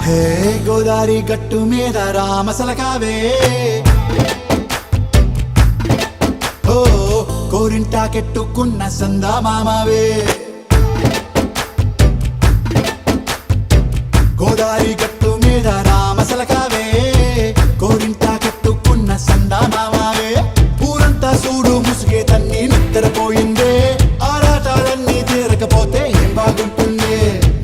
హే గోదారి గట్టు మీద రామసలకావే ఓ కోరింటాకెట్టుకున్న సందా మామావే గోదారి గట్టు మీద రామసలకావే కోరింటాకెట్టుకున్న సందా మామావే ఊరంతా చూడు ముసుగే తన్ని నిద్రపోయిందే ఆరాటాలన్నీ తీరకపోతే ఏం బాగుంటుంది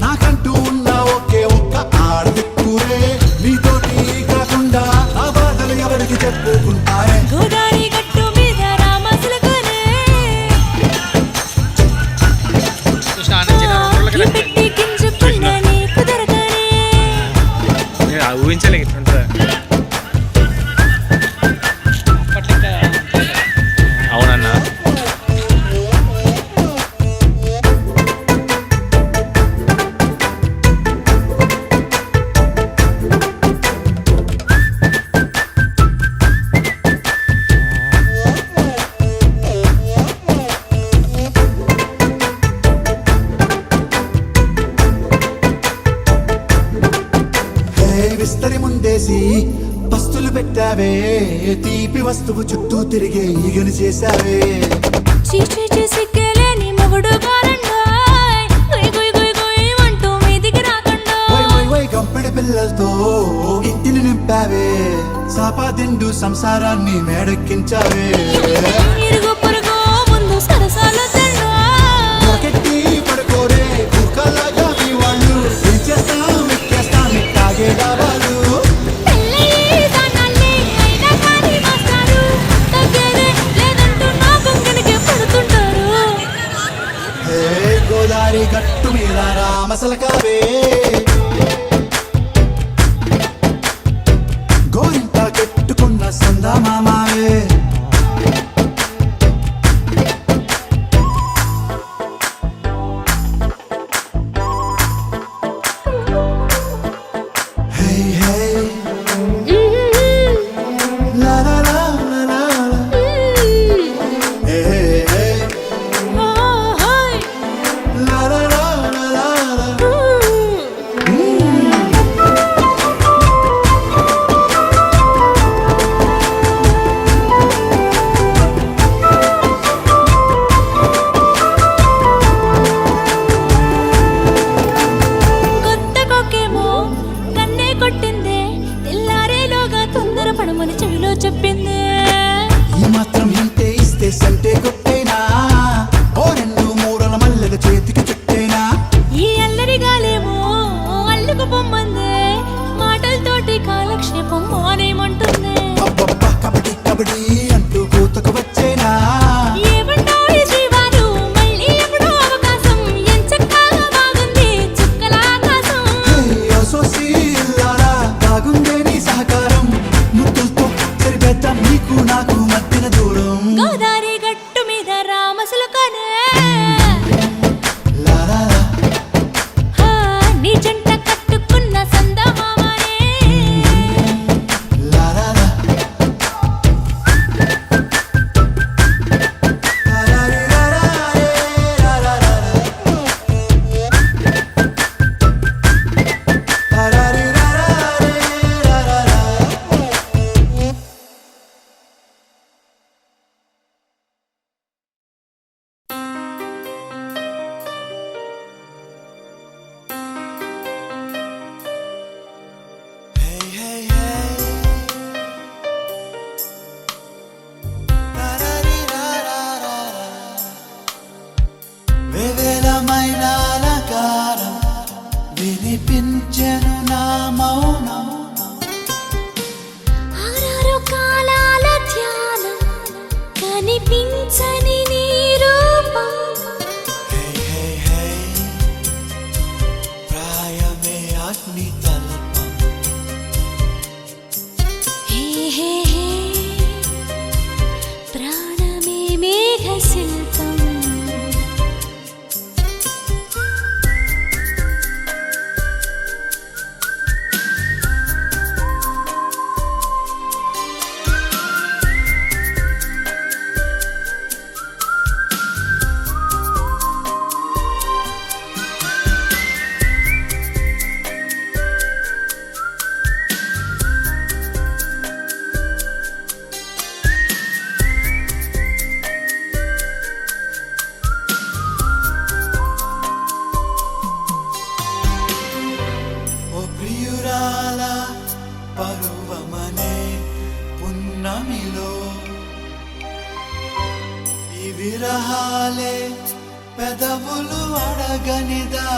నాకంటూ ఉన్న ఒకే ఒక్క ఆడదిక్కురే నీతోటి కాకుండా ఆ బాధలు ఎవరికి చెప్పుకుంటారే గోదారి గట్టు మీద రామసలకానే పెట్టి గింజుకున్న నీకు దొరకనే ఊహించలే ఇట్లుంటుందా అవునన్నా విస్తరి ముందేసి పస్తులు పెట్టావే తీపి వస్తువు చుట్టూ తిరిగే ఈగని చేశావే చీచీ సిగ్గలేని మొగుడు కాలండాయ్ గుయ్ గుయ్ గుయ్ గుయ్ అంటూ మీదికి రాకుండా వై గంపెడి పిల్లలతో ఇంటిని నింపావే సాపాదిండు సంసారాన్ని మేడెక్కించావే ఇరుగు పొరుగు ముందు సరసాల తండా పొరకెట్టి పడుకోరే కుక్కలాగా మీ వాళ్ళు ఏం చేస్తాం ఎక్కేస్తాం ఇట్టాగే డాబాలు పెళ్ళయి దానాల్ని అయినా కానీ మాస్తారు తగ్గేదే లేదంటూ నా కొంగనికే పడుతుంటారు హే గోదారి గట్టు మీద రామసలకావే గోరింట కెట్టుకున్న సందా మామావే Hey, hey, la la la la la la. Hey, hey, hey, la la la la la la. కొత్త కొక్కేమో కన్నే కొట్టిందే తెల్లారేలోగా తొందర పడమని చెవిలో చెప్పిందే ఈ మాత్రం ఇంతే ఇస్తే సంటే కొట్టేనా ఓ రెండు మూరల మల్లెల చేతికి చుట్టేనా ఈ అల్లరి గాలేమో అల్లుకు పొమ్మందే మాటలతోటి కాలక్షేపం మానేమంటుందే అబ్బబ్బా కబడ్డీ కబడ్డీ అంటూ కూతకు వచ్చేనా ఏమంటాయి జీవాలు మళ్ళీ ఎప్పుడో అవకాశం ఎంచక్కా బాగుంది చుక్కల ఆకాశం సోసి ఇల్లారా బాగుందే నీ సహకారం ముద్దులతో సరిపెద్దాం నీకు నాకు మధ్యన దూరం గోదారి గట్టు మీద రామసలకానే లా లా లా. హా, నీ జంట కట్టుకున్న సందమామనే La la la. La la la la la la la la. La la la la la la la. Hey hey hey. La la la la la la. వేవేలమైన అలంకారం వినిపించెను నా మౌనం ఆరారు కాలాల ధ్యానం కనిపించని నీ రూపం హే హే హే ప్రాయమే అగ్ని తల్పం హే హే హే ప్రాణమే మేఘ శిల్పం గనిదా